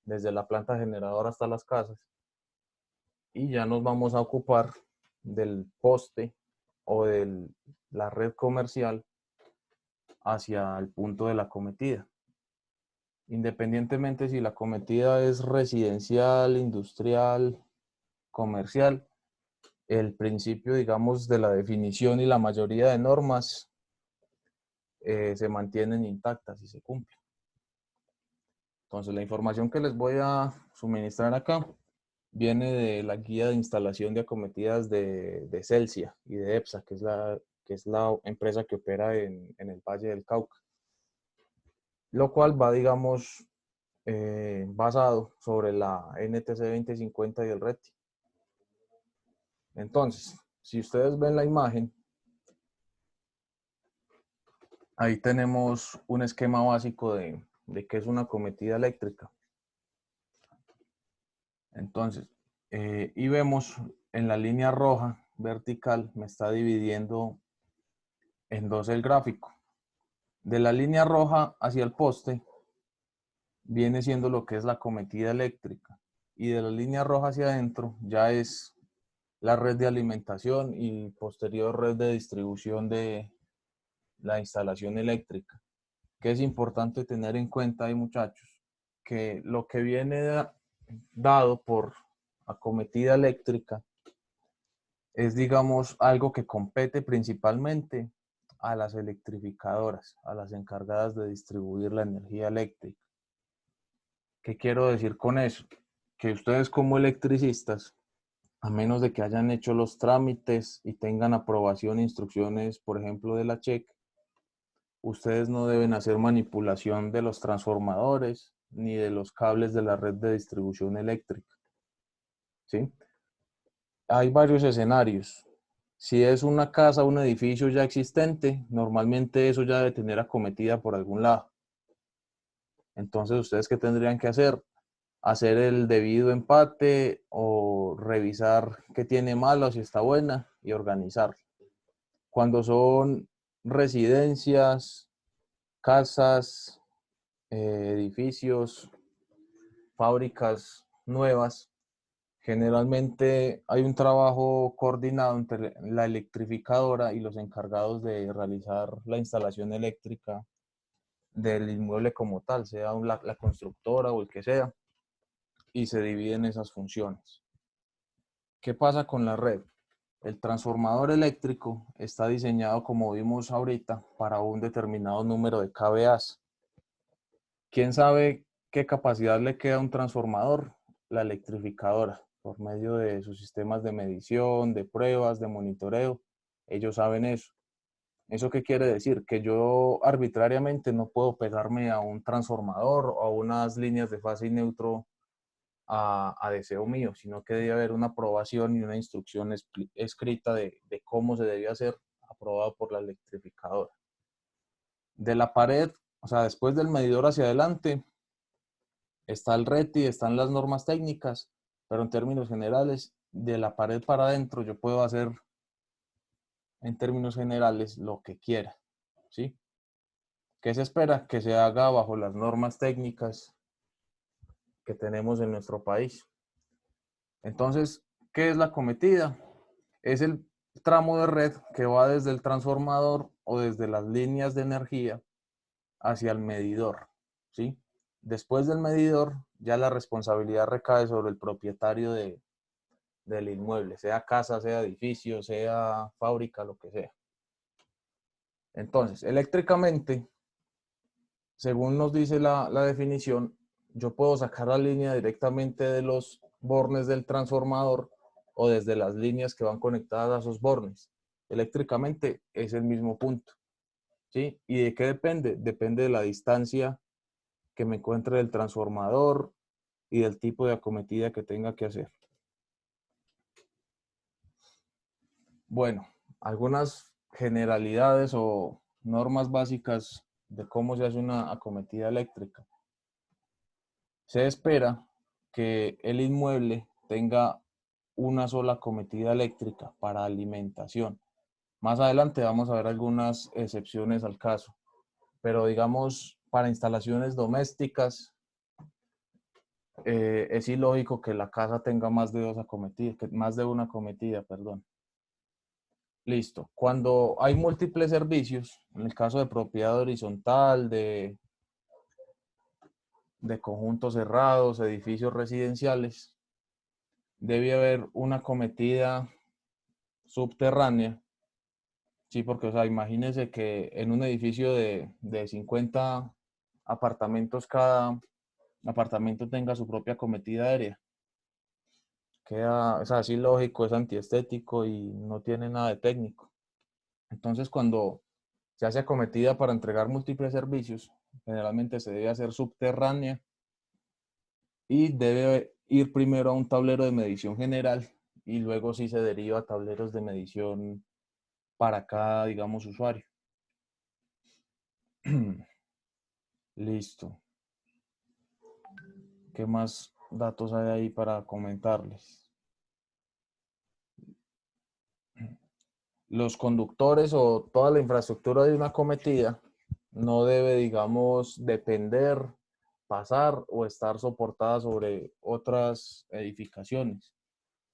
desde la planta generadora hasta las casas, y ya nos vamos a ocupar del poste o de la red comercial hacia el punto de la acometida. Independientemente si la acometida es residencial, industrial, comercial, el principio, digamos, de la definición y la mayoría de normas se mantienen intactas y se cumplen. Entonces, la información que les voy a suministrar acá viene de la guía de instalación de acometidas de Celsia y de EPSA, que es la empresa que opera en el Valle del Cauca. Lo cual va, digamos, basado sobre la NTC 2050 y el RETI. Entonces, si ustedes ven la imagen, ahí tenemos un esquema básico de qué es una acometida eléctrica. Entonces, y vemos en la línea roja vertical, me está dividiendo en dos el gráfico. De la línea roja hacia el poste viene siendo lo que es la acometida eléctrica, y de la línea roja hacia adentro ya es la red de alimentación y posterior red de distribución de la instalación eléctrica. Que es importante tener en cuenta ahí, muchachos, que lo que viene dado por acometida eléctrica es, digamos, algo que compete principalmente a las electrificadoras, a las encargadas de distribuir la energía eléctrica. ¿Qué quiero decir con eso? Que ustedes como electricistas, a menos de que hayan hecho los trámites y tengan aprobación e instrucciones, por ejemplo, de la CHEC, ustedes no deben hacer manipulación de los transformadores ni de los cables de la red de distribución eléctrica. ¿Sí? Hay varios escenarios. Si es una casa, un edificio ya existente, normalmente eso ya debe tener acometida por algún lado. Entonces, ¿ustedes qué tendrían que hacer? Hacer el debido empate o revisar qué tiene malo, si está buena, y organizarla. Cuando son residencias, casas, edificios, fábricas nuevas, generalmente hay un trabajo coordinado entre la electrificadora y los encargados de realizar la instalación eléctrica del inmueble como tal, sea la constructora o el que sea, y se dividen esas funciones. ¿Qué pasa con la red? El transformador eléctrico está diseñado, como vimos ahorita, para un determinado número de kVA. ¿Quién sabe qué capacidad le queda a un transformador? La electrificadora, por medio de sus sistemas de medición, de pruebas, de monitoreo. Ellos saben eso. ¿Eso qué quiere decir? Que yo arbitrariamente no puedo pegarme a un transformador o a unas líneas de fase y neutro a deseo mío, sino que debe haber una aprobación y una instrucción escrita de cómo se debe hacer, aprobado por la electrificadora. De la pared, o sea, después del medidor hacia adelante, está el RETI, están las normas técnicas, pero en términos generales, de la pared para adentro, yo puedo hacer, en términos generales, lo que quiera, ¿sí? ¿Qué se espera? Que se haga bajo las normas técnicas que tenemos en nuestro país. Entonces, ¿qué es la acometida? Es el tramo de red que va desde el transformador o desde las líneas de energía hacia el medidor, ¿sí? Después del medidor, ya la responsabilidad recae sobre el propietario del inmueble, sea casa, sea edificio, sea fábrica, lo que sea. Entonces, eléctricamente, según nos dice la definición, yo puedo sacar la línea directamente de los bornes del transformador o desde las líneas que van conectadas a esos bornes. Eléctricamente es el mismo punto, ¿sí? ¿Y de qué depende? Depende de la distancia que me encuentre del transformador y del tipo de acometida que tenga que hacer. Bueno, algunas generalidades o normas básicas de cómo se hace una acometida eléctrica. Se espera que el inmueble tenga una sola acometida eléctrica para alimentación. Más adelante vamos a ver algunas excepciones al caso, pero digamos para instalaciones domésticas es ilógico que la casa tenga más de dos acometidas, que más de una acometida, perdón. Listo. Cuando hay múltiples servicios, en el caso de propiedad horizontal, de conjuntos cerrados, edificios residenciales, debe haber una acometida subterránea. Sí, porque, o sea, imagínense que en un edificio de 50 apartamentos, cada apartamento tenga su propia acometida aérea. Queda, es así lógico, es antiestético y no tiene nada de técnico. Entonces, cuando se hace acometida para entregar múltiples servicios, generalmente se debe hacer subterránea y debe ir primero a un tablero de medición general y luego sí se deriva a tableros de medición para cada, digamos, usuario. Listo. ¿Qué más datos hay ahí para comentarles? Los conductores o toda la infraestructura de una acometida no debe, digamos, depender, pasar o estar soportada sobre otras edificaciones.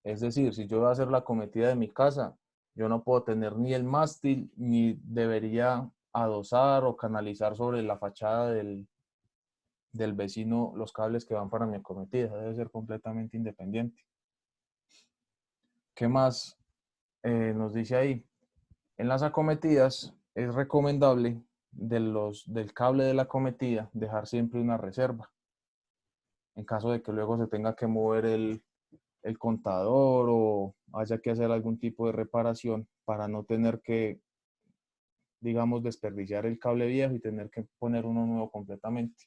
Es decir, si yo voy a hacer la acometida de mi casa, yo no puedo tener ni el mástil, ni debería adosar o canalizar sobre la fachada del vecino los cables que van para mi acometida. Debe ser completamente independiente. ¿Qué más nos dice ahí? En las acometidas es recomendable del cable de la acometida dejar siempre una reserva. En caso de que luego se tenga que mover el contador o haya que hacer algún tipo de reparación para no tener que, digamos, desperdiciar el cable viejo y tener que poner uno nuevo completamente.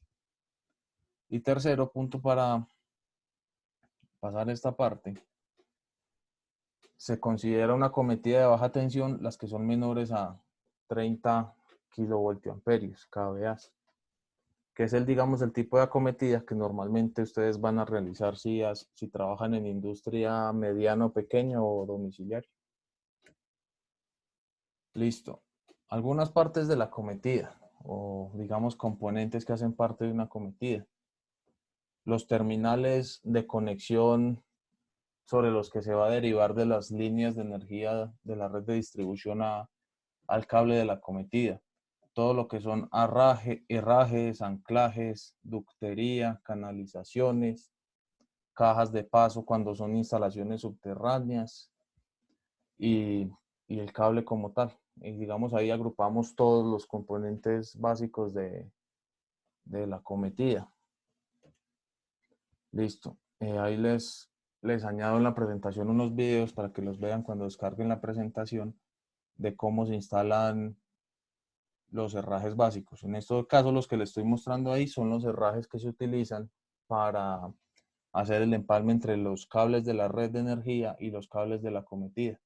Y tercero punto para pasar esta parte, se considera una acometida de baja tensión las que son menores a 30 kilovoltiamperios kVA, que es digamos, el tipo de acometida que normalmente ustedes van a realizar si trabajan en industria mediana o pequeña o domiciliaria. Listo. Algunas partes de la acometida o digamos componentes que hacen parte de una acometida. Los terminales de conexión sobre los que se va a derivar de las líneas de energía de la red de distribución al cable de la acometida. Todo lo que son herrajes, anclajes, ductería, canalizaciones, cajas de paso cuando son instalaciones subterráneas y, y el cable como tal. Y digamos ahí agrupamos todos los componentes básicos de la acometida. Listo. Ahí les añado en la presentación unos videos para que los vean cuando descarguen la presentación de cómo se instalan los herrajes básicos. En este caso, los que les estoy mostrando ahí son los herrajes que se utilizan para hacer el empalme entre los cables de la red de energía y los cables de la acometida.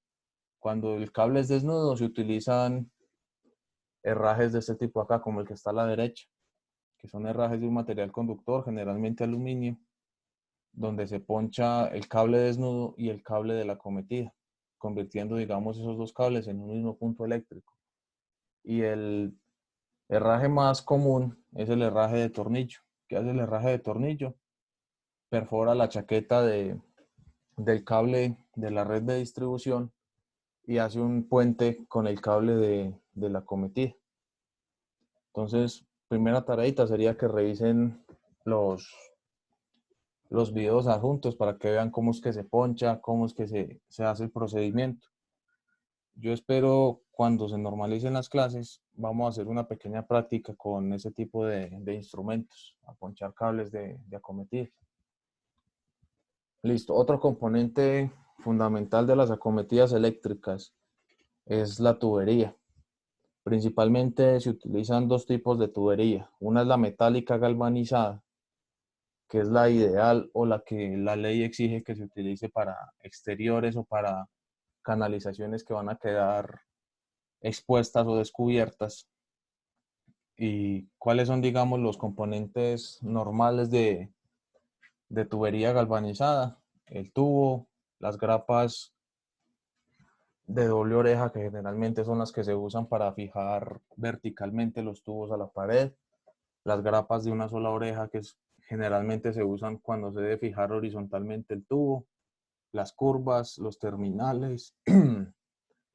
Cuando el cable es desnudo, se utilizan herrajes de este tipo acá, como el que está a la derecha, que son herrajes de un material conductor, generalmente aluminio, donde se poncha el cable desnudo y el cable de la acometida, convirtiendo, digamos, esos dos cables en un mismo punto eléctrico. Y el herraje más común es el herraje de tornillo. ¿Qué hace el herraje de tornillo? Perfora la chaqueta del cable de la red de distribución y hace un puente con el cable de la acometida. Entonces, primera tareita sería que revisen los videos adjuntos para que vean cómo es que se poncha, cómo es que se hace el procedimiento. Yo espero cuando se normalicen las clases, vamos a hacer una pequeña práctica con ese tipo de instrumentos, a ponchar cables de acometida. Listo. Otro componente fundamental de las acometidas eléctricas es la tubería. Principalmente se utilizan dos tipos de tubería. Una es la metálica galvanizada, que es la ideal o la que la ley exige que se utilice para exteriores o para canalizaciones que van a quedar expuestas o descubiertas. ¿Y cuáles son, digamos, los componentes normales de tubería galvanizada? El tubo, las grapas de doble oreja, que generalmente son las que se usan para fijar verticalmente los tubos a la pared, las grapas de una sola oreja, que es generalmente se usan cuando se debe fijar horizontalmente el tubo, las curvas, los terminales,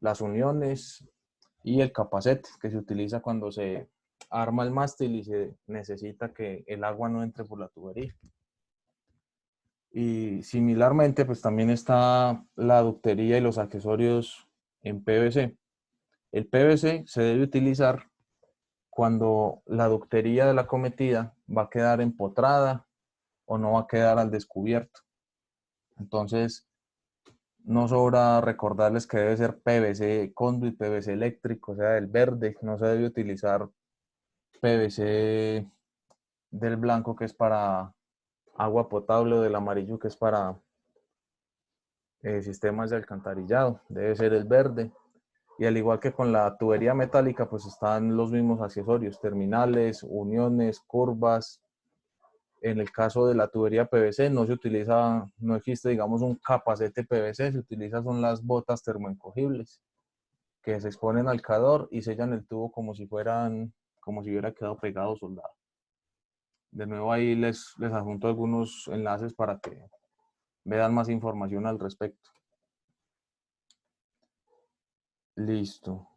las uniones y el capacete que se utiliza cuando se arma el mástil y se necesita que el agua no entre por la tubería. Y similarmente, pues también está la ductería y los accesorios en PVC. El PVC se debe utilizar cuando la ductería de la cometida va a quedar empotrada o no va a quedar al descubierto. Entonces, no sobra recordarles que debe ser PVC conduit, PVC eléctrico, o sea, el verde. No se debe utilizar PVC del blanco, que es para agua potable, o del amarillo, que es para sistemas de alcantarillado. Debe ser el verde. Y al igual que con la tubería metálica, pues están los mismos accesorios, terminales, uniones, curvas. En el caso de la tubería PVC no se utiliza, no existe, digamos, un capacete PVC, se utilizan son las botas termoencogibles que se exponen al calor y sellan el tubo como si hubiera quedado pegado soldado. De nuevo ahí les adjunto algunos enlaces para que vean más información al respecto. Listo.